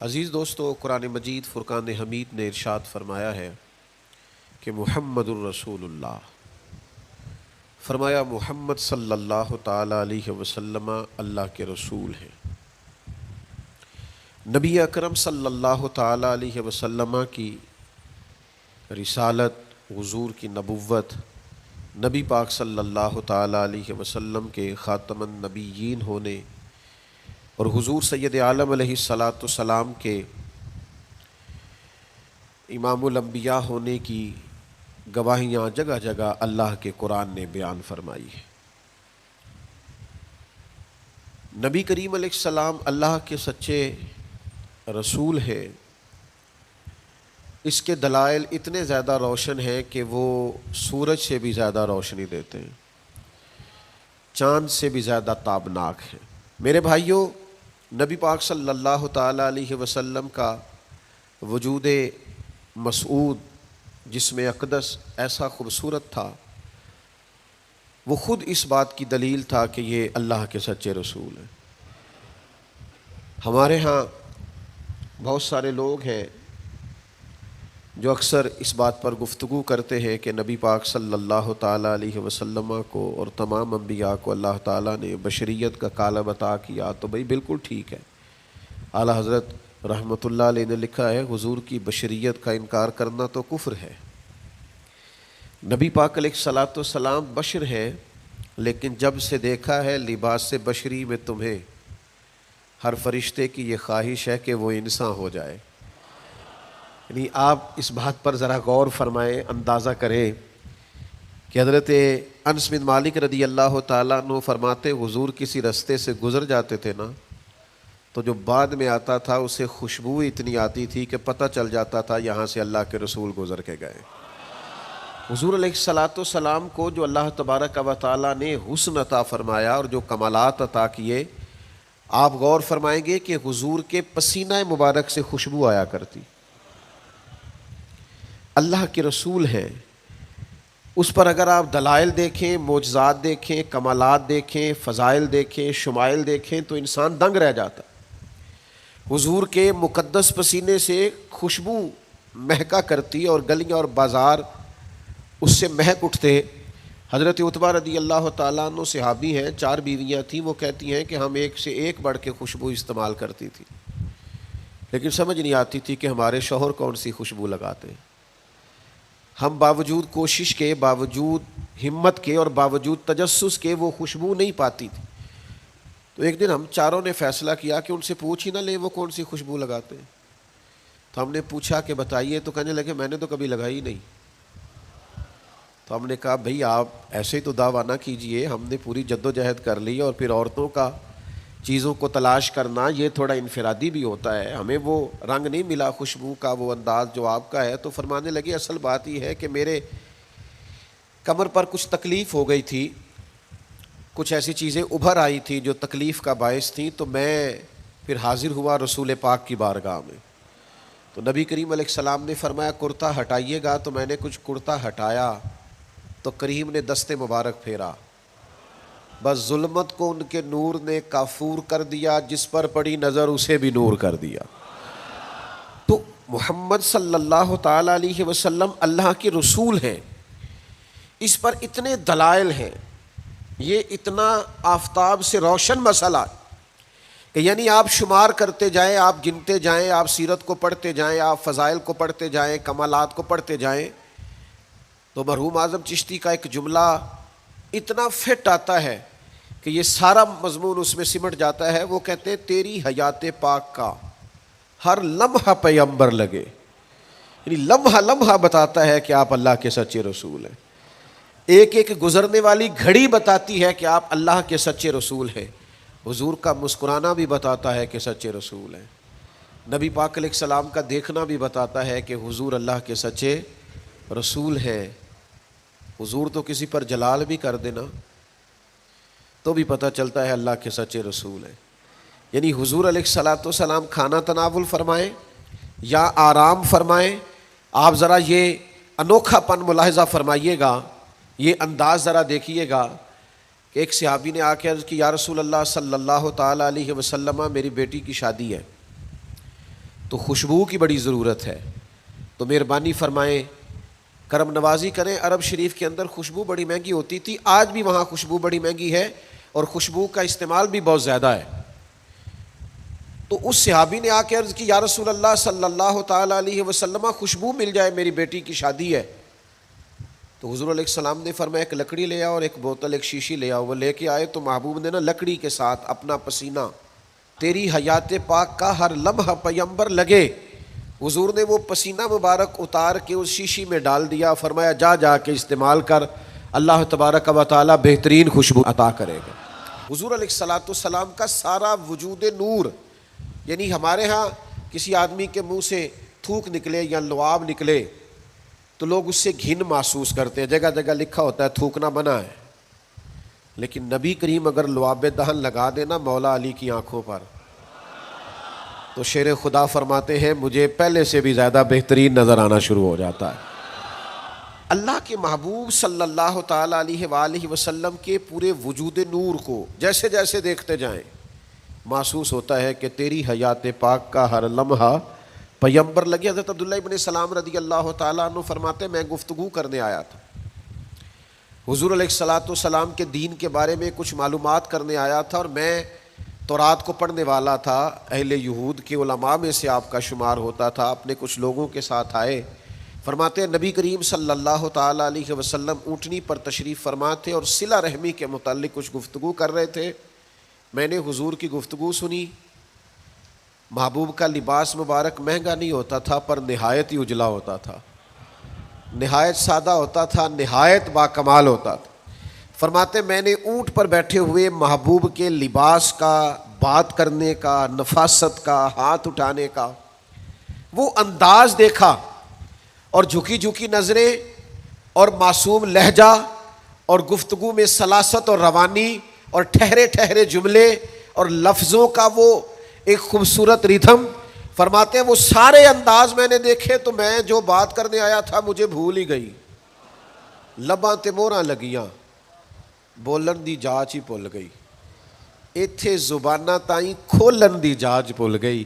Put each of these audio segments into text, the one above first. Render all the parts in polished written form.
عزیز دوستو، قرآن مجید فرقان حمید نے ارشاد فرمایا ہے کہ محمد الرسول اللہ، فرمایا محمد صلی اللہ تعالی علیہ وسلم اللہ کے رسول ہیں۔ نبی اکرم صلی اللہ تعالی علیہ وسلم کی رسالت، حضور کی نبوت، نبی پاک صلی اللہ تعالی علیہ وسلم کے خاتم النبیین ہونے اور حضور سید عالم علیہ الصلاۃ والسلام کے امام الانبیاء ہونے کی گواہیاں جگہ جگہ اللہ کے قرآن نے بیان فرمائی ہے۔ نبی کریم علیہ السلام اللہ کے سچے رسول ہیں، اس کے دلائل اتنے زیادہ روشن ہیں کہ وہ سورج سے بھی زیادہ روشنی دیتے ہیں، چاند سے بھی زیادہ تابناک ہیں۔ میرے بھائیوں، نبی پاک صلی اللہ تعالی علیہ وسلم کا وجود مسعود جسم اقدس ایسا خوبصورت تھا، وہ خود اس بات کی دلیل تھا کہ یہ اللہ کے سچے رسول ہیں۔ ہمارے ہاں بہت سارے لوگ ہیں جو اکثر اس بات پر گفتگو کرتے ہیں کہ نبی پاک صلی اللہ تعالی علیہ وسلم کو اور تمام انبیاء کو اللہ تعالیٰ نے بشریت کا کالب عطا کیا، تو بھئی بالکل ٹھیک ہے۔ اعلیٰ حضرت رحمۃ اللہ علیہ نے لکھا ہے، حضور کی بشریت کا انکار کرنا تو کفر ہے۔ نبی پاک علیہ الصلاۃ والسلام بشر ہیں، لیکن جب سے دیکھا ہے لباس بشری میں تمہیں، ہر فرشتے کی یہ خواہش ہے کہ وہ انسان ہو جائے۔ یعنی آپ اس بات پر ذرا غور فرمائیں، اندازہ کریں کہ حضرت انس بن مالک رضی اللہ تعالیٰ عنہ فرماتے، حضور کسی رستے سے گزر جاتے تھے نا، تو جو بعد میں آتا تھا اسے خوشبو اتنی آتی تھی کہ پتہ چل جاتا تھا یہاں سے اللہ کے رسول گزر کے گئے۔ حضور علیہ الصلاۃ والسلام کو جو اللہ تبارک و تعالیٰ نے حسن عطا فرمایا اور جو کمالات عطا کیے، آپ غور فرمائیں گے کہ حضور کے پسینہ مبارک سے خوشبو آیا کرتی۔ اللہ کے رسول ہیں، اس پر اگر آپ دلائل دیکھیں، معجزات دیکھیں، کمالات دیکھیں، فضائل دیکھیں، شمائل دیکھیں تو انسان دنگ رہ جاتا۔ حضور کے مقدس پسینے سے خوشبو مہکا کرتی اور گلیاں اور بازار اس سے مہک اٹھتے۔ حضرت عتبہ رضی اللہ تعالیٰ عنہ صحابی ہیں، 4 بیویاں تھیں، وہ کہتی ہیں کہ ہم ایک سے ایک بڑھ کے خوشبو استعمال کرتی تھی، لیکن سمجھ نہیں آتی تھی کہ ہمارے شوہر کون سی خوشبو لگاتے ہیں۔ ہم باوجود کوشش کے، باوجود ہمت کے اور باوجود تجسس کے وہ خوشبو نہیں پاتی تھی۔ تو ایک دن ہم چاروں نے فیصلہ کیا کہ ان سے پوچھ ہی نہ لیں وہ کون سی خوشبو لگاتے ہیں۔ تو ہم نے پوچھا کہ بتائیے، تو کہنے لگے میں نے تو کبھی لگائی نہیں۔ تو ہم نے کہا بھئی آپ ایسے ہی تو دعویٰ نہ کیجئے، ہم نے پوری جد و جہد کر لی، اور پھر عورتوں کا چیزوں کو تلاش کرنا یہ تھوڑا انفرادی بھی ہوتا ہے، ہمیں وہ رنگ نہیں ملا خوشبو کا، وہ انداز جو آپ کا ہے۔ تو فرمانے لگے اصل بات یہ ہے کہ میرے کمر پر کچھ تکلیف ہو گئی تھی، کچھ ایسی چیزیں ابھر آئی تھی جو تکلیف کا باعث تھیں، تو میں پھر حاضر ہوا رسول پاک کی بارگاہ میں۔ تو نبی کریم علیہ السلام نے فرمایا کرتا ہٹائیے گا، تو میں نے کچھ کرتا ہٹایا تو کریم نے دست مبارک پھیرا، بس ظلمت کو ان کے نور نے کافور کر دیا، جس پر پڑی نظر اسے بھی نور کر دیا۔ تو محمد صلی اللہ تعالی علیہ وسلم اللہ کے رسول ہیں، اس پر اتنے دلائل ہیں، یہ اتنا آفتاب سے روشن مسئلہ کہ یعنی آپ شمار کرتے جائیں، آپ گنتے جائیں، آپ سیرت کو پڑھتے جائیں، آپ فضائل کو پڑھتے جائیں، کمالات کو پڑھتے جائیں، تو مرحوم اعظم چشتی کا ایک جملہ اتنا فٹ آتا ہے کہ یہ سارا مضمون اس میں سمٹ جاتا ہے۔ وہ کہتے ہیں تیری حیات پاک کا ہر لمحہ پیغمبر لگے، یعنی لمحہ لمحہ بتاتا ہے کہ آپ اللہ کے سچے رسول ہیں، ایک ایک گزرنے والی گھڑی بتاتی ہے کہ آپ اللہ کے سچے رسول ہیں۔ حضور کا مسکرانا بھی بتاتا ہے کہ سچے رسول ہیں، نبی پاک علیہ السلام کا دیکھنا بھی بتاتا ہے کہ حضور اللہ کے سچے رسول ہیں۔ حضور تو کسی پر جلال بھی کر دینا تو بھی پتہ چلتا ہے اللہ کے سچے رسول ہیں۔ یعنی حضور علیہ الصلاۃ والسلام کھانا تناول فرمائیں یا آرام فرمائیں، آپ ذرا یہ انوکھا پن ملاحظہ فرمائیے گا، یہ انداز ذرا دیکھیے گا کہ ایک صحابی نے آ کے عرض کی یا رسول اللہ صلی اللہ تعالی علیہ وسلم، میری بیٹی کی شادی ہے، تو خوشبو کی بڑی ضرورت ہے. تو مہربانی فرمائیں، کرم نوازی کریں. عرب شریف کے اندر خوشبو بڑی مہنگی ہوتی تھی، آج بھی وہاں خوشبو بڑی مہنگی ہے اور خوشبو کا استعمال بھی بہت زیادہ ہے. تو اس صحابی نے آ کے عرض کی، یا رسول اللہ صلی اللہ تعالیٰ علیہ وسلم، خوشبو مل جائے، میری بیٹی کی شادی ہے. تو حضور علیہ السلام نے فرمایا ایک لکڑی لے آؤ اور ایک بوتل، ایک شیشی لے آؤ. وہ لے کے آئے تو محبوب نے نا لکڑی کے ساتھ اپنا پسینہ، تیری حیات پاک کا ہر لمحہ پیمبر لگے، حضور نے وہ پسینہ مبارک اتار کے اس شیشی میں ڈال دیا. فرمایا جا جا کے استعمال کر، اللہ تبارک و تعالیٰ بہترین خوشبو عطا کرے گا. حضور علیہ الصلاۃ والسلام کا سارا وجود نور. یعنی ہمارے ہاں کسی آدمی کے منہ سے تھوک نکلے یا لعاب نکلے تو لوگ اس سے گھن محسوس کرتے ہیں، جگہ جگہ لکھا ہوتا ہے تھوکنا منع ہے. لیکن نبی کریم اگر لعاب دہن لگا دینا مولا علی کی آنکھوں پر تو شیر خدا فرماتے ہیں مجھے پہلے سے بھی زیادہ بہترین نظر آنا شروع ہو جاتا ہے. اللہ کے محبوب صلی اللہ تعالیٰ علیہ وآلہ وسلم کے پورے وجود نور کو جیسے جیسے دیکھتے جائیں محسوس ہوتا ہے کہ تیری حیات پاک کا ہر لمحہ پیمبر لگے. حضرت عبداللہ ابن سلام رضی اللہ تعالیٰ عنہ فرماتے میں گفتگو کرنے آیا تھا، حضور علیہ الصلاۃ والسلام کے دین کے بارے میں کچھ معلومات کرنے آیا تھا، اور میں تورات کو پڑھنے والا تھا، اہل یہود کے علماء میں سے آپ کا شمار ہوتا تھا. اپنے کچھ لوگوں کے ساتھ آئے. فرماتے ہیں نبی کریم صلی اللہ تعالیٰ علیہ وسلم اونٹنی پر تشریف فرما تھے اور صلہ رحمی کے متعلق کچھ گفتگو کر رہے تھے. میں نے حضور کی گفتگو سنی. محبوب کا لباس مبارک مہنگا نہیں ہوتا تھا پر نہایت ہی اجلا ہوتا تھا، نہایت سادہ ہوتا تھا، نہایت باکمال ہوتا تھا. فرماتے میں نے اونٹ پر بیٹھے ہوئے محبوب کے لباس کا، بات کرنے کا، نفاست کا، ہاتھ اٹھانے کا وہ انداز دیکھا، اور جھکی جھکی نظریں اور معصوم لہجہ اور گفتگو میں سلاست اور روانی اور ٹھہرے ٹھہرے جملے اور لفظوں کا وہ ایک خوبصورت ریتھم. فرماتے ہیں وہ سارے انداز میں نے دیکھے تو میں جو بات کرنے آیا تھا مجھے بھول ہی گئی. لباں تے موہراں لگیاں، بولن دی جاچ ہی بھول گئی، ایتھے زباناں تائیں کھولن دی جاچ بھول گئی.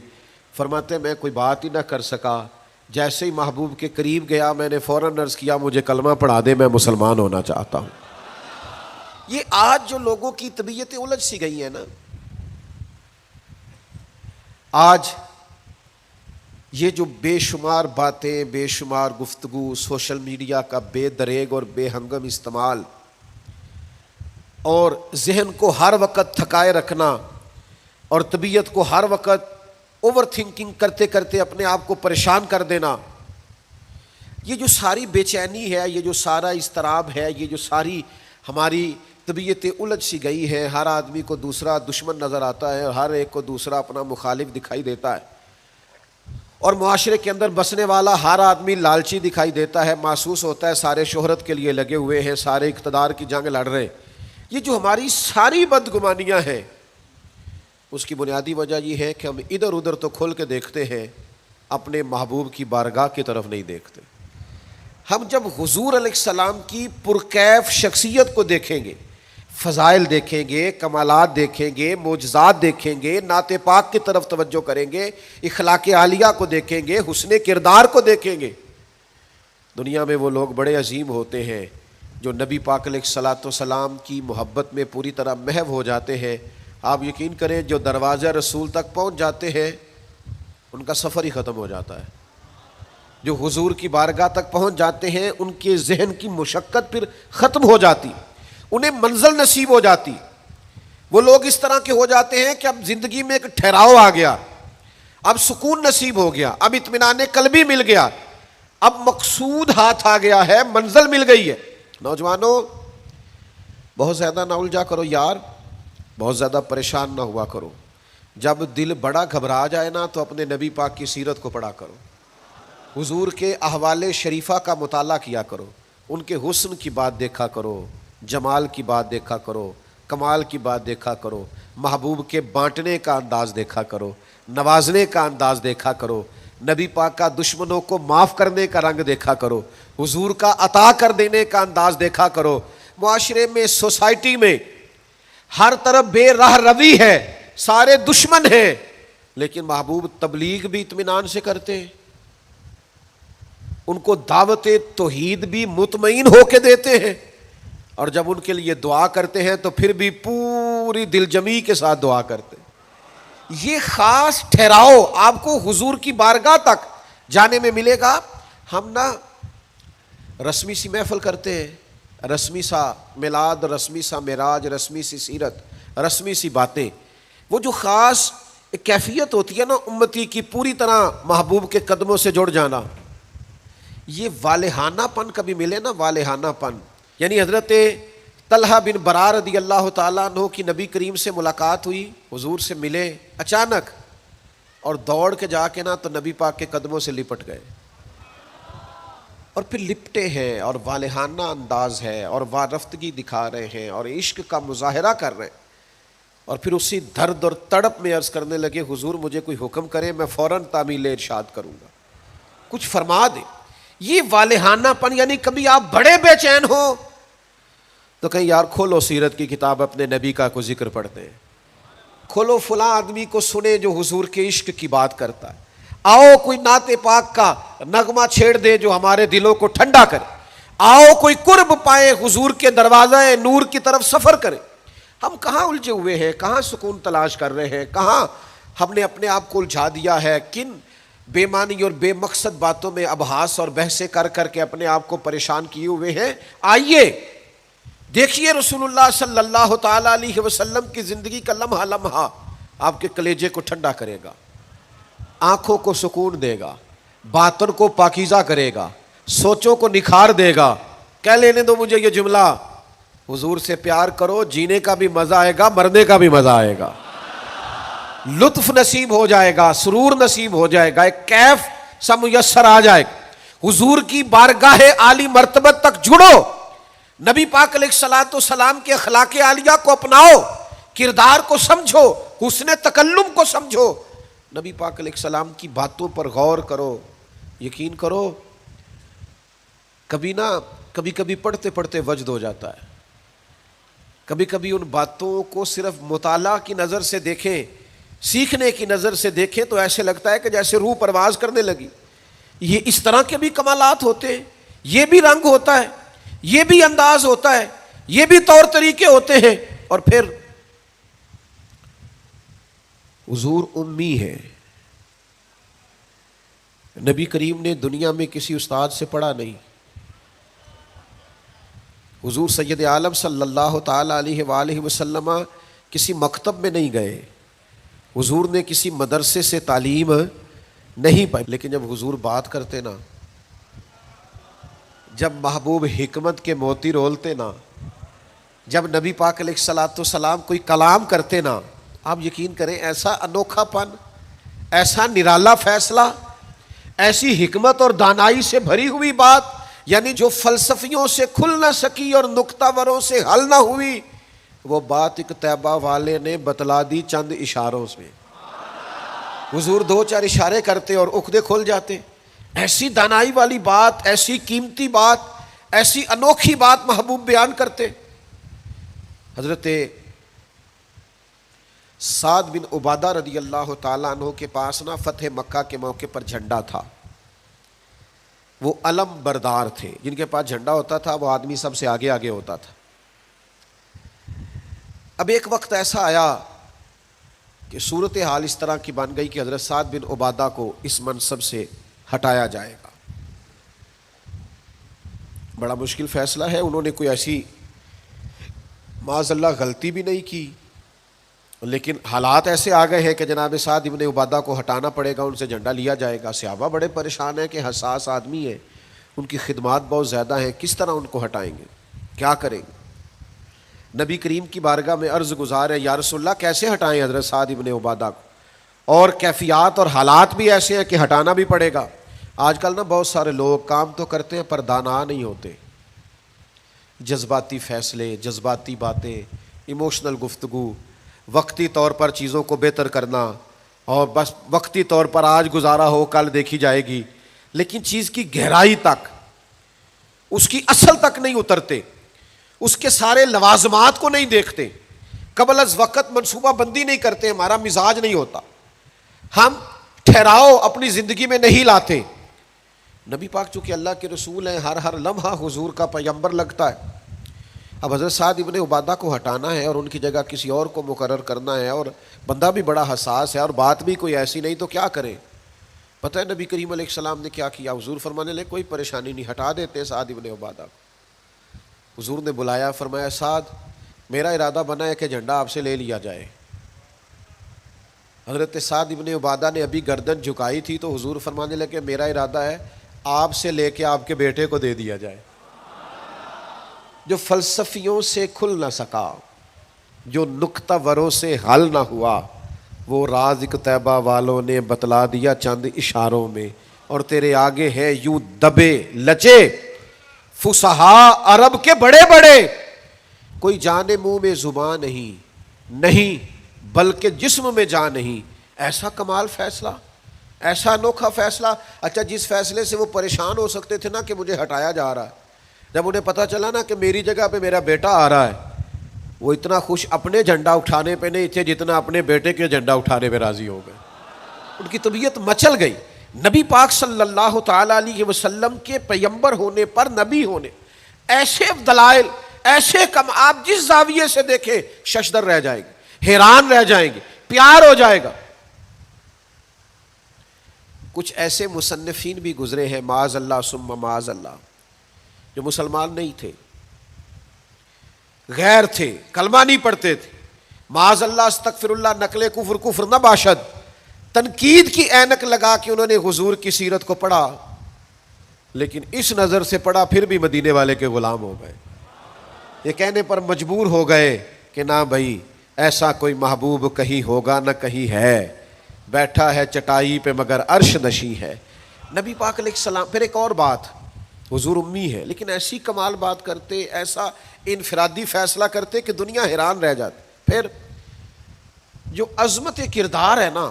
فرماتے ہیں میں کوئی بات ہی نہ کر سکا. جیسے ہی محبوب کے قریب گیا میں نے فوراً عرض کیا مجھے کلمہ پڑھا دے، میں مسلمان ہونا چاہتا ہوں. یہ آج جو لوگوں کی طبیعتیں الجھ سی گئی ہیں نا، آج یہ جو بے شمار باتیں، بے شمار گفتگو، سوشل میڈیا کا بے دریغ اور بے ہنگم استعمال اور ذہن کو ہر وقت تھکائے رکھنا اور طبیعت کو ہر وقت اوور تھنکنگ کرتے کرتے اپنے آپ کو پریشان کر دینا، یہ جو ساری بے چینی ہے، یہ جو سارا اضطراب ہے، یہ جو ساری ہماری طبیعتیں الجھ سی گئی ہیں. ہر آدمی کو دوسرا دشمن نظر آتا ہے اور ہر ایک کو دوسرا اپنا مخالف دکھائی دیتا ہے، اور معاشرے کے اندر بسنے والا ہر آدمی لالچی دکھائی دیتا ہے. محسوس ہوتا ہے سارے شہرت کے لیے لگے ہوئے ہیں، سارے اقتدار کی جنگ لڑ رہے. یہ جو ہماری ساری بدگمانیاں ہیں اس کی بنیادی وجہ یہ ہے کہ ہم ادھر ادھر تو کھول کے دیکھتے ہیں، اپنے محبوب کی بارگاہ کی طرف نہیں دیکھتے. ہم جب حضور علیہ السلام کی پرکیف شخصیت کو دیکھیں گے، فضائل دیکھیں گے، کمالات دیکھیں گے، معجزات دیکھیں گے، نعت پاک کی طرف توجہ کریں گے، اخلاق عالیہ کو دیکھیں گے، حسن کردار کو دیکھیں گے. دنیا میں وہ لوگ بڑے عظیم ہوتے ہیں جو نبی پاک علیہ الصلاۃ والسلام کی محبت میں پوری طرح محو ہو جاتے ہیں. آپ یقین کریں جو دروازہ رسول تک پہنچ جاتے ہیں ان کا سفر ہی ختم ہو جاتا ہے. جو حضور کی بارگاہ تک پہنچ جاتے ہیں ان کے ذہن کی مشقت پھر ختم ہو جاتی، انہیں منزل نصیب ہو جاتی. وہ لوگ اس طرح کے ہو جاتے ہیں کہ اب زندگی میں ایک ٹھہراؤ آ گیا، اب سکون نصیب ہو گیا، اب اطمینان قلبی مل گیا، اب مقصود ہاتھ آ گیا ہے، منزل مل گئی ہے. نوجوانوں بہت زیادہ نہ الجھا کرو یار، بہت زیادہ پریشان نہ ہوا کرو. جب دل بڑا گھبرا جائے نا تو اپنے نبی پاک کی سیرت کو پڑھا کرو، حضور کے احوال شریفہ کا مطالعہ کیا کرو، ان کے حسن کی بات دیکھا کرو، جمال کی بات دیکھا کرو، کمال کی بات دیکھا کرو، محبوب کے بانٹنے کا انداز دیکھا کرو، نوازنے کا انداز دیکھا کرو، نبی پاک کا دشمنوں کو معاف کرنے کا رنگ دیکھا کرو، حضور کا عطا کر دینے کا انداز دیکھا کرو. معاشرے میں، سوسائٹی میں ہر طرف بے راہ روی ہے، سارے دشمن ہیں، لیکن محبوب تبلیغ بھی اطمینان سے کرتے ہیں، ان کو دعوت توحید بھی مطمئن ہو کے دیتے ہیں، اور جب ان کے لیے دعا کرتے ہیں تو پھر بھی پوری دل جمی کے ساتھ دعا کرتے ہیں۔ یہ خاص ٹھہراؤ آپ کو حضور کی بارگاہ تک جانے میں ملے گا۔ ہم نا رسمی سی محفل کرتے ہیں، رسمی سا میلاد، رسمی سا معراج، رسمی سی سیرت، رسمی سی باتیں، وہ جو خاص ایک کیفیت ہوتی ہے نا امتی کی پوری طرح محبوب کے قدموں سے جڑ جانا، یہ والہانہ پن کبھی ملے نا، والہانہ پن، یعنی حضرت طلحہ بن برا رضی اللہ تعالیٰ عنہ کی نبی کریم سے ملاقات ہوئی، حضور سے ملے اچانک، اور دوڑ کے جا کے نا تو نبی پاک کے قدموں سے لپٹ گئے، اور پھر لپٹے ہیں اور والہانہ انداز ہے اور وارفتگی دکھا رہے ہیں اور عشق کا مظاہرہ کر رہے ہیں، اور پھر اسی درد اور تڑپ میں عرض کرنے لگے حضور مجھے کوئی حکم کرے میں فوراً تعمیل ارشاد کروں گا، کچھ فرما دیں۔ یہ والہانہ پن، یعنی کبھی آپ بڑے بے چین ہو تو کہیں یار کھولو سیرت کی کتاب، اپنے نبی کا کوئی ذکر پڑھتے ہیں، کھولو فلاں آدمی کو سنے جو حضور کے عشق کی بات کرتا ہے، آؤ کوئی نعت پاک کا نغمہ چھیڑ دے جو ہمارے دلوں کو ٹھنڈا کرے، آؤ کوئی قرب پائے حضور کے دروازہ نور کی طرف سفر کرے۔ ہم کہاں الجھے ہوئے ہیں، کہاں سکون تلاش کر رہے ہیں، کہاں ہم نے اپنے آپ کو الجھا دیا ہے، کن بے معنی اور بے مقصد باتوں میں ابحاث اور بحثیں کر کر کے اپنے آپ کو پریشان کیے ہوئے ہیں۔ آئیے دیکھیے رسول اللہ صلی اللہ تعالی علیہ وسلم کی زندگی کا لمحہ لمحہ آپ کے کلیجے کو ٹھنڈا کرے گا، آنکھوں کو سکون دے گا، باطن کو پاکیزہ کرے گا، سوچوں کو نکھار دے گا۔ کہہ لینے دو مجھے یہ جملہ، حضور سے پیار کرو، جینے کا بھی مزہ آئے گا، مرنے کا بھی مزہ آئے گا، لطف نصیب ہو جائے گا، سرور نصیب ہو جائے گا، ایک کیف سا میسر آ جائے گا۔ حضور کی بارگاہ عالی مرتبت تک جڑو، نبی پاک علیہ الصلوۃ والسلام کے اخلاق عالیہ کو اپناؤ، کردار کو سمجھو، حسن تکلم کو سمجھو، نبی پاک علیہ السلام کی باتوں پر غور کرو۔ یقین کرو کبھی کبھی پڑھتے پڑھتے وجد ہو جاتا ہے، کبھی کبھی ان باتوں کو صرف مطالعہ کی نظر سے دیکھیں، سیکھنے کی نظر سے دیکھیں تو ایسے لگتا ہے کہ جیسے روح پرواز کرنے لگی۔ یہ اس طرح کے بھی کمالات ہوتے ہیں، یہ بھی رنگ ہوتا ہے، یہ بھی انداز ہوتا ہے، یہ بھی طور طریقے ہوتے ہیں۔ اور پھر حضور امی ہے، نبی کریم نے دنیا میں کسی استاد سے پڑھا نہیں، حضور سید عالم صلی اللہ تعالی علیہ وآلہ وسلم کسی مکتب میں نہیں گئے، حضور نے کسی مدرسے سے تعلیم نہیں پائی، لیکن جب حضور بات کرتے نا، جب محبوب حکمت کے موتی رولتے نا، جب نبی پاک علیہ الصلوۃ والسلام کوئی کلام کرتے نا، آپ یقین کریں ایسا انوکھا پن، ایسا نرالا فیصلہ، ایسی حکمت اور دانائی سے بھری ہوئی بات، یعنی جو فلسفیوں سے کھل نہ سکی اور نکتہ وروں سے حل نہ ہوئی، وہ بات ایک طیبہ والے نے بتلا دی چند اشاروں سے۔ حضور دو چار اشارے کرتے اور عقدے کھل جاتے۔ ایسی دانائی والی بات، ایسی قیمتی بات، ایسی انوکھی بات محبوب بیان کرتے۔ حضرت سعد بن عبادہ رضی اللہ تعالیٰ عنہ کے پاس نا فتح مکہ کے موقع پر جھنڈا تھا، وہ علم بردار تھے، جن کے پاس جھنڈا ہوتا تھا وہ آدمی سب سے آگے آگے ہوتا تھا۔ اب ایک وقت ایسا آیا کہ صورتحال اس طرح کی بن گئی کہ حضرت سعد بن عبادہ کو اس منصب سے ہٹایا جائے گا۔ بڑا مشکل فیصلہ ہے، انہوں نے کوئی ایسی معاذ اللہ غلطی بھی نہیں کی، لیکن حالات ایسے آ گئے ہیں کہ جناب سعد بن عبادہ کو ہٹانا پڑے گا، ان سے جھنڈا لیا جائے گا۔ صحابہ بڑے پریشان ہیں کہ حساس آدمی ہے، ان کی خدمات بہت زیادہ ہیں، کس طرح ان کو ہٹائیں گے، کیا کریں گے؟ نبی کریم کی بارگاہ میں عرض گزار ہے، یا رسول اللہ کیسے ہٹائیں حضرت سعد بن عبادہ کو، اور کیفیات اور حالات بھی ایسے ہیں کہ ہٹانا بھی پڑے گا۔ آج کل نا بہت سارے لوگ کام تو کرتے ہیں پر دانا نہیں ہوتے، جذباتی فیصلے، جذباتی باتیں، ایموشنل گفتگو، وقتی طور پر چیزوں کو بہتر کرنا، اور بس وقتی طور پر آج گزارا ہو کل دیکھی جائے گی، لیکن چیز کی گہرائی تک، اس کی اصل تک نہیں اترتے، اس کے سارے لوازمات کو نہیں دیکھتے، قبل از وقت منصوبہ بندی نہیں کرتے، ہمارا مزاج نہیں ہوتا۔ ہم ٹھہراؤ اپنی زندگی میں نہیں لاتے. نبی پاک چونکہ اللہ کے رسول ہیں، ہر لمحہ حضور کا پیغمبر لگتا ہے. اب حضرت سعد ابن عبادہ کو ہٹانا ہے اور ان کی جگہ کسی اور کو مقرر کرنا ہے، اور بندہ بھی بڑا حساس ہے اور بات بھی کوئی ایسی نہیں، تو کیا کریں؟ پتہ ہے نبی کریم علیہ السلام نے کیا کیا؟ حضور فرمانے لگے کوئی پریشانی نہیں، ہٹا دیتے سعد ابن عبادہ کو. حضور نے بلایا، فرمایا سعد میرا ارادہ بنا ہے کہ جھنڈا آپ سے لے لیا جائے. حضرت سعد ابن عبادہ نے ابھی گردن جھکائی تھی تو حضور فرمانے لگے میرا ارادہ ہے آپ سے لے کے آپ کے بیٹے کو دے دیا جائے. جو فلسفیوں سے کھل نہ سکا، جو نکتہ وروں سے حل نہ ہوا، وہ راز ایک طیبہ والوں نے بتلا دیا چند اشاروں میں. اور تیرے آگے ہے یوں دبے لچے فصحاء عرب کے بڑے بڑے، کوئی جان منہ میں زبان نہیں بلکہ جسم میں جان نہیں. ایسا کمال فیصلہ، ایسا انوکھا فیصلہ. اچھا جس فیصلے سے وہ پریشان ہو سکتے تھے نا کہ مجھے ہٹایا جا رہا ہے، جب انہیں پتہ چلا نا کہ میری جگہ پہ میرا بیٹا آ رہا ہے، وہ اتنا خوش اپنے جھنڈا اٹھانے پہ نہیں تھے جتنا اپنے بیٹے کے جھنڈا اٹھانے پہ راضی ہو گئے. ان کی طبیعت مچل گئی. نبی پاک صلی اللہ تعالی علیہ وسلم کے پیغمبر ہونے پر، نبی ہونے، ایسے دلائل، ایسے کم، آپ جس زاویے سے دیکھیں ششدر رہ جائیں گے، حیران رہ جائیں گے، پیار ہو جائے گا. کچھ ایسے مصنفین بھی گزرے ہیں معاذ اللہ ثم معاذ اللہ، جو مسلمان نہیں تھے، غیر تھے، کلمہ نہیں پڑھتے تھے، معاذ اللہ استغفر اللہ، نقل کفر نہ باشد، تنقید کی اینک لگا کے انہوں نے حضور کی سیرت کو پڑھا، لیکن اس نظر سے پڑھا پھر بھی مدینے والے کے غلام ہو گئے. یہ کہنے پر مجبور ہو گئے کہ نہ بھائی ایسا کوئی محبوب کہیں ہوگا نہ کہیں ہے، بیٹھا ہے چٹائی پہ مگر عرش نشیں ہے. نبی پاک علیہ السلام. پھر ایک اور بات، حضور امی ہے لیکن ایسی کمال بات کرتے، ایسا انفرادی فیصلہ کرتے کہ دنیا حیران رہ جاتی. پھر جو عظمت کردار ہے نا،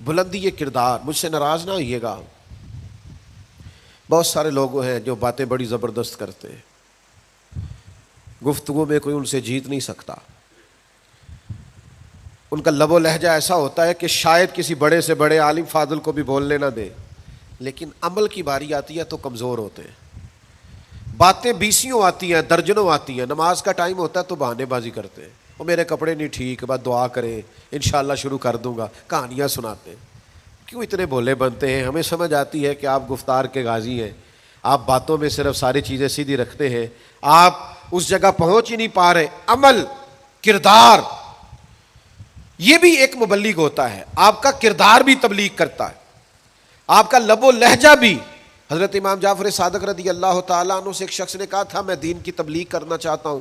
بلندی کردار، مجھ سے ناراض نہ ہوئیے گا، بہت سارے لوگ ہیں جو باتیں بڑی زبردست کرتے ہیں، گفتگو میں کوئی ان سے جیت نہیں سکتا. ان کا لب و لہجہ ایسا ہوتا ہے کہ شاید کسی بڑے سے بڑے عالم فاضل کو بھی بولنے نہ دے، لیکن عمل کی باری آتی ہے تو کمزور ہوتے ہیں. باتیں بیسیوں آتی ہیں، درجنوں آتی ہیں، نماز کا ٹائم ہوتا ہے تو بہانے بازی کرتے ہیں، وہ میرے کپڑے نہیں ٹھیک، بس دعا کریں انشاءاللہ شروع کر دوں گا، کہانیاں سناتے ہیں. کیوں اتنے بھولے بنتے ہیں؟ ہمیں سمجھ آتی ہے کہ آپ گفتار کے غازی ہیں، آپ باتوں میں صرف ساری چیزیں سیدھی رکھتے ہیں، آپ اس جگہ پہنچ ہی نہیں پا رہے. عمل، کردار، یہ بھی ایک مبلغ ہوتا ہے. آپ کا کردار بھی تبلیغ کرتا ہے، آپ کا لب و لہجہ بھی. حضرت امام جعفر صادق رضی اللہ تعالیٰ عنہ سے ایک شخص نے کہا تھا میں دین کی تبلیغ کرنا چاہتا ہوں،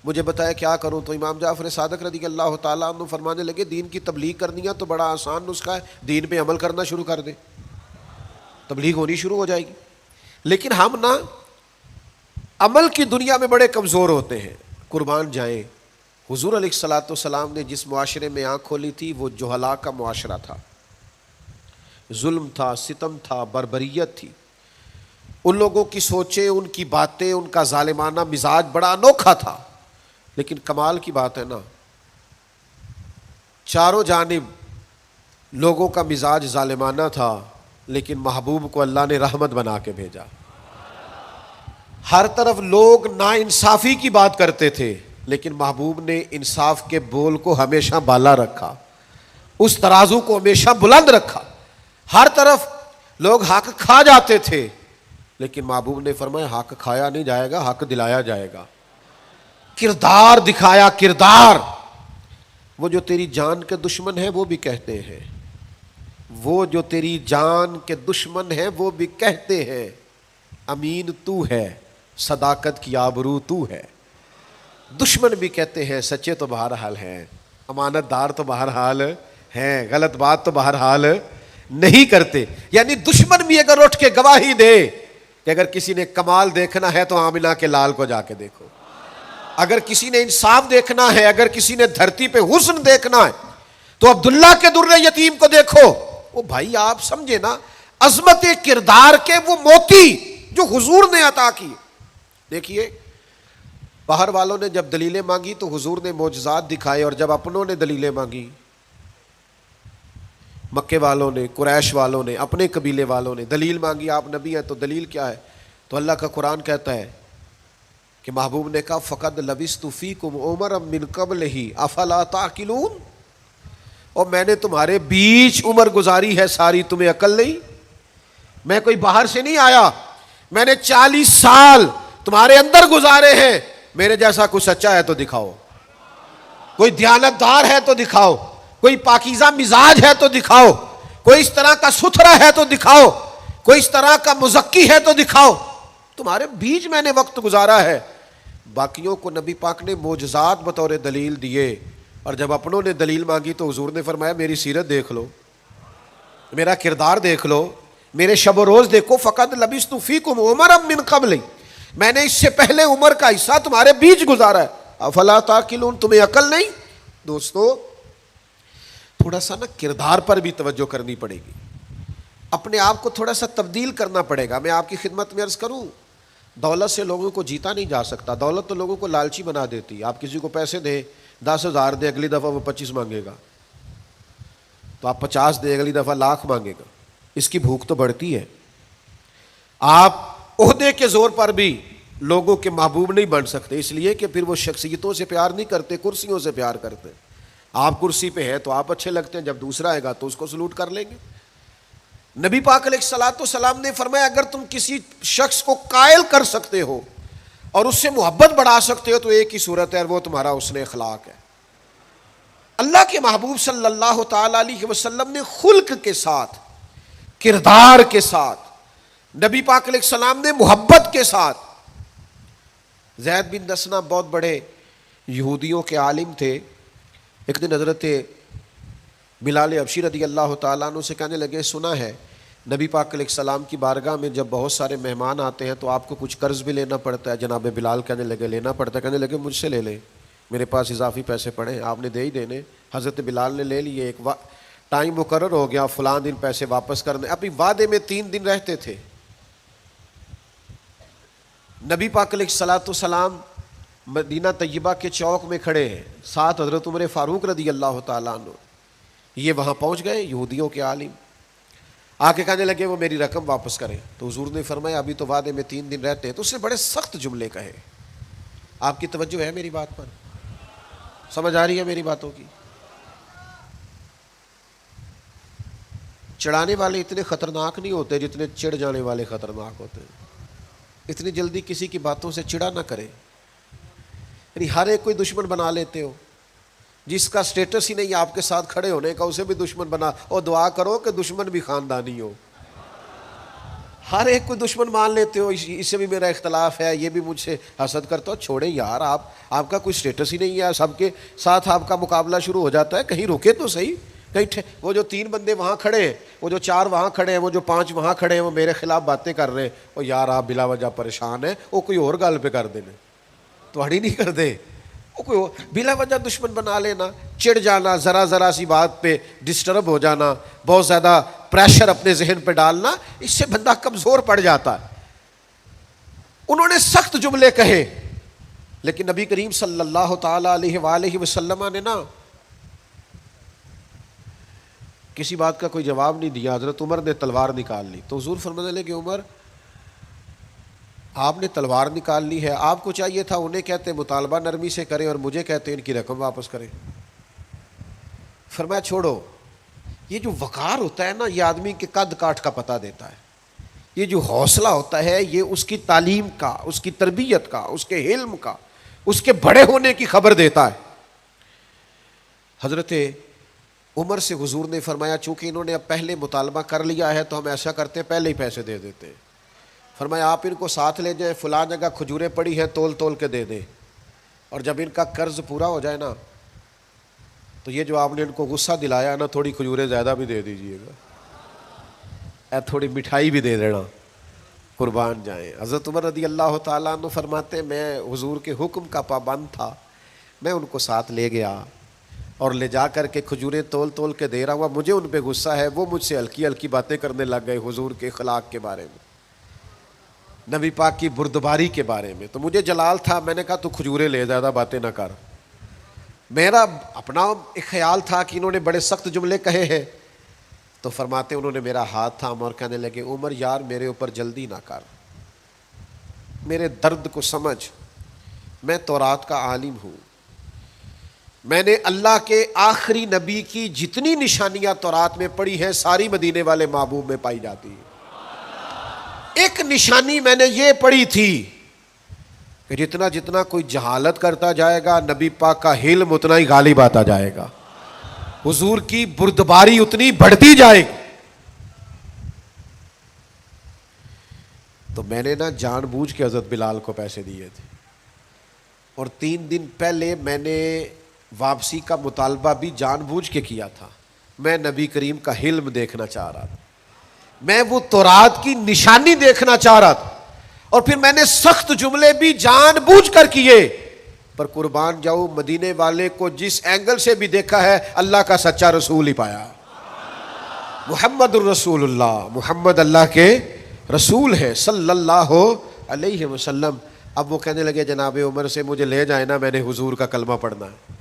مجھے بتایا کیا کروں؟ تو امام جعفر صادق رضی اللہ تعالیٰ عنہ فرمانے لگے دین کی تبلیغ کرنی ہے تو بڑا آسان نسخہ ہے، دین پہ عمل کرنا شروع کر دے، تبلیغ ہونی شروع ہو جائے گی. لیکن ہم نا عمل کی دنیا میں بڑے کمزور ہوتے ہیں. قربان جائیں، حضور علیہ الصلوۃ والسلام نے جس معاشرے میں آنکھ کھولی تھی وہ جہلا کا معاشرہ تھا، ظلم تھا، ستم تھا، بربریت تھی. ان لوگوں کی سوچیں، ان کی باتیں، ان کا ظالمانہ مزاج بڑا انوکھا تھا. لیکن کمال کی بات ہے نا، چاروں جانب لوگوں کا مزاج ظالمانہ تھا، لیکن محبوب کو اللہ نے رحمت بنا کے بھیجا. ہر طرف لوگ ناانصافی کی بات کرتے تھے، لیکن محبوب نے انصاف کے بول کو ہمیشہ بالا رکھا، اس ترازو کو ہمیشہ بلند رکھا. ہر طرف لوگ حق کھا جاتے تھے، لیکن محبوب نے فرمایا حق کھایا نہیں جائے گا، حق دلایا جائے گا. کردار دکھایا، کردار. وہ جو تیری جان کے دشمن ہیں وہ بھی کہتے ہیں، وہ جو تیری جان کے دشمن ہیں وہ بھی کہتے ہیں امین تو ہے، صداقت کی آبرو تو ہے. دشمن بھی کہتے ہیں سچے تو بہرحال ہیں، امانت دار تو بہرحال ہیں، غلط بات تو بہرحال نہیں کرتے. یعنی دشمن بھی اگر اٹھ کے گواہی دے کہ اگر کسی نے کمال دیکھنا ہے تو آمنہ کے لال کو جا کے دیکھو، اگر کسی نے انصاف دیکھنا ہے، اگر کسی نے دھرتی پہ حسن دیکھنا ہے تو عبداللہ کے در یتیم کو دیکھو. وہ بھائی آپ سمجھے نا عظمت کردار کے وہ موتی جو حضور نے عطا کی. دیکھیے باہر والوں نے جب دلیلیں مانگی تو حضور نے معجزات دکھائے، اور جب اپنوں نے دلیلیں مانگی مکے والوں نے، قریش والوں نے، اپنے قبیلے والوں نے دلیل مانگی، آپ نبی ہیں تو دلیل کیا ہے؟ تو اللہ کا قرآن کہتا ہے کہ محبوب نے کہا فقد لبثت فیکم عمرا من قبلہ افلا تعقلون، اور میں نے تمہارے بیچ عمر گزاری ہے ساری، تمہیں عقل نہیں؟ میں کوئی باہر سے نہیں آیا، میں نے 40 سال تمہارے اندر گزارے ہیں، میرے جیسا کوئی سچا ہے تو دکھاؤ، کوئی دیانتدار ہے تو دکھاؤ، کوئی پاکیزہ مزاج ہے تو دکھاؤ، کوئی اس طرح کا ستھرا ہے تو دکھاؤ، کوئی اس طرح کا مزکی ہے تو دکھاؤ، تمہارے بیچ میں نے وقت گزارا ہے۔ باقیوں کو نبی پاک نے معجزات بطور دلیل دیے، اور جب اپنوں نے دلیل مانگی تو حضور نے فرمایا میری سیرت دیکھ لو، میرا کردار دیکھ لو، میرے شب و روز دیکھو، فقط لبثت فیکم عمرا من قبل، میں نے اس سے پہلے عمر کا حصہ تمہارے بیچ گزارا ہے، افلا تعقلون، تمہیں عقل نہیں؟ دوستو تھوڑا سا نا کردار پر بھی توجہ کرنی پڑے گی، اپنے آپ کو تھوڑا سا تبدیل کرنا پڑے گا۔ میں آپ کی خدمت میں عرض کروں، دولت سے لوگوں کو جیتا نہیں جا سکتا، دولت تو لوگوں کو لالچی بنا دیتی ہے۔ آپ کسی کو پیسے دیں، 10,000 دیں، اگلی دفعہ وہ 25 مانگے گا، تو آپ 50 دیں، اگلی دفعہ لاکھ مانگے گا، اس کی بھوک تو بڑھتی ہے۔ آپ عہدے کے زور پر بھی لوگوں کے محبوب نہیں بن سکتے، اس لیے کہ پھر وہ شخصیتوں سے پیار نہیں کرتے، کرسیوں سے پیار کرتے۔ آپ کرسی پہ ہیں تو آپ اچھے لگتے ہیں، جب دوسرا آئے گا تو اس کو سلوٹ کر لیں گے۔ نبی پاک علیہ الصلوۃ والسلام نے فرمایا اگر تم کسی شخص کو قائل کر سکتے ہو اور اس سے محبت بڑھا سکتے ہو تو ایک ہی صورت ہے، وہ تمہارا حسن اخلاق ہے۔ اللہ کے محبوب صلی اللہ تعالی علیہ وسلم نے خلق کے ساتھ، کردار کے ساتھ، نبی پاک علیہ السلام نے محبت کے ساتھ، زید بن دسنہ بہت بڑے یہودیوں کے عالم تھے، ایک دن حضرت بلال حبشی رضی اللہ تعالیٰ عنہ سے کہنے لگے سنا ہے نبی پاک علیہ السلام کی بارگاہ میں جب بہت سارے مہمان آتے ہیں تو آپ کو کچھ قرض بھی لینا پڑتا ہے۔ جناب بلال کہنے لگے لینا پڑتا ہے، کہنے لگے مجھ سے لے لیں، میرے پاس اضافی پیسے پڑے ہیں، آپ نے دے ہی دینے۔ حضرت بلال نے لے لیے، ایک ٹائم مقرر ہو گیا، فلاں دن پیسے واپس کرنے، ابھی وعدے میں 3 دن رہتے تھے۔ نبی پاک علیہ الصلوۃ والسلام مدینہ طیبہ کے چوک میں کھڑے ہیں، ساتھ حضرت عمر فاروق رضی اللہ تعالیٰ عنہ، یہ وہاں پہنچ گئے یہودیوں کے عالم، آ کے کہنے لگے وہ میری رقم واپس کریں، تو حضور نے فرمایا ابھی تو وعدے میں 3 دن رہتے ہیں، تو اس نے بڑے سخت جملے کہے۔ آپ کی توجہ ہے میری بات پر؟ سمجھ آ رہی ہے میری باتوں کی؟ چڑھانے والے اتنے خطرناک نہیں ہوتے جتنے چڑھ جانے والے خطرناک ہوتے ہیں۔ اتنی جلدی کسی کی باتوں سے چڑا نہ کرے، یعنی ہر ایک کوئی دشمن بنا لیتے ہو، جس کا سٹیٹس ہی نہیں آپ کے ساتھ کھڑے ہونے کا اسے بھی دشمن بنا، اور دعا کرو کہ دشمن بھی خاندانی ہو۔ ہر ایک کوئی دشمن مان لیتے ہو، اس سے بھی میرا اختلاف ہے، یہ بھی مجھ سے حسد کرتا ہو، چھوڑیں یار، آپ کا کوئی سٹیٹس ہی نہیں ہے، سب کے ساتھ آپ کا مقابلہ شروع ہو جاتا ہے، کہیں رکے تو صحیح، کہیں وہ جو 3 بندے وہاں کھڑے ہیں، وہ جو 4 وہاں کھڑے ہیں، وہ جو 5 وہاں کھڑے ہیں، وہ میرے خلاف باتیں کر رہے ہیں، اور یار آپ بلا وجہ پریشان ہیں، وہ کوئی اور گل پہ کر دینے تو اڑی نہیں کر دے، وہ کوئی بلا وجہ دشمن بنا لینا، چڑ جانا، ذرا سی بات پہ ڈسٹرب ہو جانا، بہت زیادہ پریشر اپنے ذہن پہ ڈالنا، اس سے بندہ کمزور پڑ جاتا ہے۔ انہوں نے سخت جملے کہے، لیکن نبی کریم صلی اللہ تعالی علیہ وآلہ وسلم نے نا کسی بات کا کوئی جواب نہیں دیا۔ حضرت عمر نے تلوار نکال لی، تو حضور فرمانے لگے عمر آپ نے تلوار نکال لی ہے، آپ کو چاہیے تھا انہیں کہتے مطالبہ نرمی سے کریں اور مجھے کہتے ان کی رقم واپس کریں۔ فرمایا چھوڑو، یہ جو وقار ہوتا ہے نا یہ آدمی کے قد کاٹ کا پتہ دیتا ہے، یہ جو حوصلہ ہوتا ہے یہ اس کی تعلیم کا، اس کی تربیت کا، اس کے علم کا، اس کے بڑے ہونے کی خبر دیتا ہے۔ حضرت عمر سے حضور نے فرمایا چونکہ انہوں نے اب پہلے مطالبہ کر لیا ہے تو ہم ایسا کرتے ہیں پہلے ہی پیسے دے دیتے ہیں۔ فرمایا آپ ان کو ساتھ لے جائیں، فلاں جگہ کھجوریں پڑی ہیں تول کے دے دیں، اور جب ان کا قرض پورا ہو جائے نا تو یہ جو آپ نے ان کو غصہ دلایا نا تھوڑی کھجوریں زیادہ بھی دے دیجئے گا، تھوڑی مٹھائی بھی دے دینا، قربان جائیں۔ حضرت عمر رضی اللہ تعالیٰ عنہ فرماتے میں حضور کے حکم کا پابند تھا، میں ان کو ساتھ لے گیا اور لے جا کر کے کھجوریں تول کے دے رہا ہوا، مجھے ان پہ غصہ ہے، وہ مجھ سے ہلکی باتیں کرنے لگ گئے حضور کے اخلاق کے بارے میں، نبی پاک کی بردباری کے بارے میں، تو مجھے جلال تھا، میں نے کہا تو کھجوریں لے، زیادہ باتیں نہ کر۔ میرا اپنا ایک خیال تھا کہ انہوں نے بڑے سخت جملے کہے ہیں، تو فرماتے انہوں نے میرا ہاتھ تھاما اور کہنے لگے عمر یار میرے اوپر جلدی نہ کر، میرے درد کو سمجھ، میں تورات کا عالم ہوں، میں نے اللہ کے آخری نبی کی جتنی نشانیاں تورات میں پڑھی ہیں ساری مدینے والے محبوب میں پائی جاتی ہیں۔ ایک نشانی میں نے یہ پڑھی تھی کہ جتنا جتنا کوئی جہالت کرتا جائے گا نبی پاک کا علم اتنا ہی غالب آتا جائے گا، حضور کی بردباری اتنی بڑھتی جائے گی۔ تو میں نے نا جان بوجھ کے حضرت بلال کو پیسے دیے تھے، اور 3 دن پہلے میں نے واپسی کا مطالبہ بھی جان بوجھ کے کیا تھا۔ میں نبی کریم کا حلم دیکھنا چاہ رہا تھا، میں وہ تورات کی نشانی دیکھنا چاہ رہا تھا، اور پھر میں نے سخت جملے بھی جان بوجھ کر کیے، پر قربان جاؤ مدینے والے کو جس اینگل سے بھی دیکھا ہے اللہ کا سچا رسول ہی پایا۔ محمد الرسول اللہ، محمد اللہ کے رسول ہے صلی اللہ علیہ وسلم۔ اب وہ کہنے لگے جناب عمر سے مجھے لے جائے نا، میں نے حضور کا کلمہ پڑھنا ہے،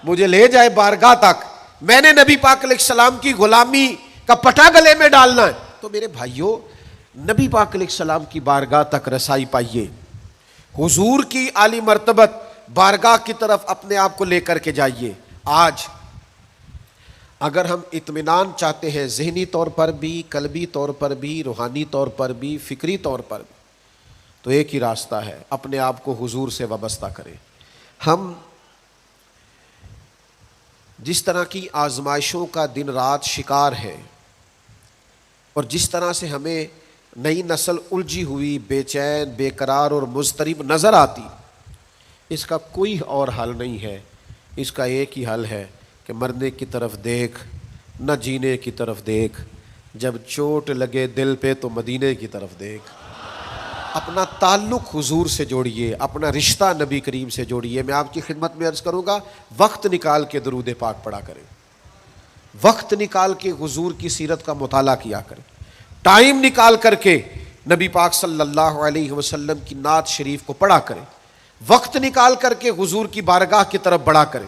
مجھے لے جائے بارگاہ تک، میں نے نبی پاک علیہ السلام کی غلامی کا پٹا گلے میں ڈالنا ہے۔ تو میرے بھائیوں نبی پاک علیہ السلام کی بارگاہ تک رسائی پائیے، حضور کی عالی مرتبت بارگاہ کی طرف اپنے آپ کو لے کر کے جائیے۔ آج اگر ہم اطمینان چاہتے ہیں ذہنی طور پر بھی، قلبی طور پر بھی، روحانی طور پر بھی، فکری طور پر بھی، تو ایک ہی راستہ ہے، اپنے آپ کو حضور سے وابستہ کریں۔ ہم جس طرح کی آزمائشوں کا دن رات شکار ہے، اور جس طرح سے ہمیں نئی نسل الجھی ہوئی، بے چین، بے قرار اور مضطرب نظر آتی، اس کا کوئی اور حل نہیں ہے، اس کا ایک ہی حل ہے کہ مرنے کی طرف دیکھ نہ جینے کی طرف دیکھ، جب چوٹ لگے دل پہ تو مدینے کی طرف دیکھ۔ اپنا تعلق حضور سے جوڑیے، اپنا رشتہ نبی کریم سے جوڑیے۔ میں آپ کی خدمت میں عرض کروں گا وقت نکال کے درود پاک پڑھا کریں، وقت نکال کے حضور کی سیرت کا مطالعہ کیا کریں، ٹائم نکال کر کے نبی پاک صلی اللہ علیہ وسلم کی نعت شریف کو پڑھا کریں، وقت نکال کر کے حضور کی بارگاہ کی طرف بڑھا کریں۔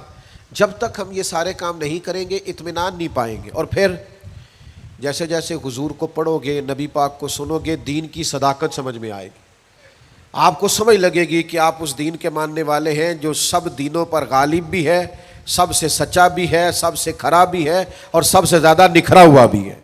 جب تک ہم یہ سارے کام نہیں کریں گے اطمینان نہیں پائیں گے، اور پھر جیسے جیسے حضور کو پڑھو گے، نبی پاک کو سنو گے، دین کی صداقت سمجھ میں آئے گی، آپ کو سمجھ لگے گی کہ آپ اس دین کے ماننے والے ہیں جو سب دینوں پر غالب بھی ہے، سب سے سچا بھی ہے، سب سے کھرا بھی ہے، اور سب سے زیادہ نکھرا ہوا بھی ہے۔